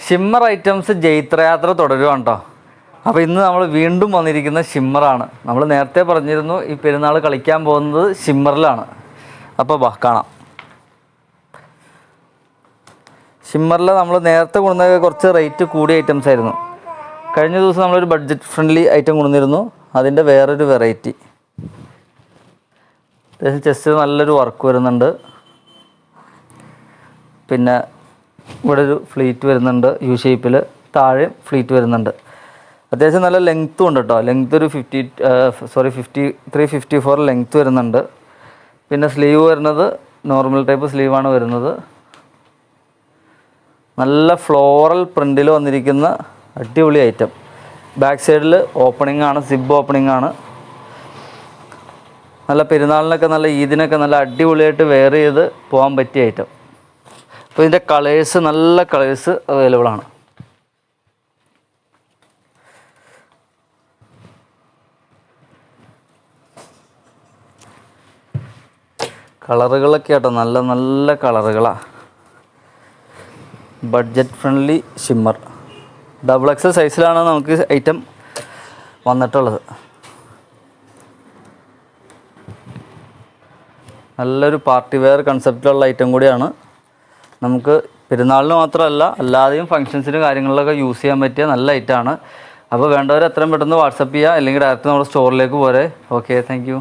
Shimmer items ജൈത്രയാത്ര തുടരുവാണ് കേട്ടോ. അപ്പോൾ ഇന്ന് നമ്മൾ വീണ്ടും വന്നിരിക്കുന്ന ഷിമ്മറാണ്. നമ്മൾ നേരത്തെ പറഞ്ഞിരുന്നു ഈ പെരുന്നാൾ കളിക്കാൻ പോകുന്നത് ഷിമ്മറിലാണ്. അപ്പോൾ വാ കാണാം. ഷിമ്മറിൽ നമ്മൾ നേരത്തെ കൊണ്ടുവന്ന കുറച്ച് റേറ്റ് കൂടിയ ഐറ്റംസ് ആയിരുന്നു. കഴിഞ്ഞ ദിവസം നമ്മളൊരു ബഡ്ജറ്റ് ഫ്രണ്ട്ലി ഐറ്റം കൊണ്ടുവന്നിരുന്നു. അതിൻ്റെ വേറൊരു വെറൈറ്റി. അത്യാവശ്യം ചെസ്റ്റ് നല്ലൊരു വർക്ക് വരുന്നുണ്ട്. പിന്നെ ഇവിടെ ഒരു ഫ്ലീറ്റ് വരുന്നുണ്ട് യു ഷേപ്പിൽ, താഴെ ഫ്ലീറ്റ് വരുന്നുണ്ട്. അത്യാവശ്യം നല്ല ലെങ്ത്തും ഉണ്ട് കേട്ടോ. ലെങ്ത്ത് ഒരു 53-54 ലെങ്ത്ത് വരുന്നുണ്ട്. പിന്നെ സ്ലീവ് വരുന്നത് നോർമൽ ടൈപ്പ് സ്ലീവാണ് വരുന്നത്. നല്ല ഫ്ലോറൽ പ്രിൻറ്റിൽ വന്നിരിക്കുന്ന അടിപൊളി ഐറ്റം. ബാക്ക് സൈഡിൽ ഓപ്പണിംഗ് ആണ്, സിബ് ഓപ്പണിംഗ് ആണ്. നല്ല പെരുന്നാളിനൊക്കെ നല്ല ഈദിനൊക്കെ നല്ല അടിപൊളിയായിട്ട് വെയർ ചെയ്ത് പോകാൻ പറ്റിയ ഐറ്റം. അപ്പോൾ ഇതിൻ്റെ കളേഴ്സ് നല്ല കളേഴ്സ് അവൈലബിൾ ആണ്. കളറുകളൊക്കെ ആട്ടോ നല്ല നല്ല കളറുകളാണ്. ബഡ്ജറ്റ് ഫ്രണ്ട്ലി ഷിമ്മർ XXL സൈസിലാണ് നമുക്ക് ഐറ്റം വന്നിട്ടുള്ളത്. നല്ലൊരു പാർട്ടി വെയർ കൺസെപ്റ്റിലുള്ള ഐറ്റം കൂടിയാണ്. നമുക്ക് പെരുന്നാളിന് മാത്രമല്ല അല്ലാതെയും ഫങ്ഷൻസിന് കാര്യങ്ങളിലൊക്കെ യൂസ് ചെയ്യാൻ പറ്റിയ നല്ല ഐറ്റമാണ്. അപ്പോൾ വേണ്ടവർ എത്രയും പെട്ടെന്ന് വാട്സപ്പ് ചെയ്യുക, അല്ലെങ്കിൽ ഡയറക്റ്റ് നമ്മുടെ സ്റ്റോറിലേക്ക് പോരെ. Okay, thank you.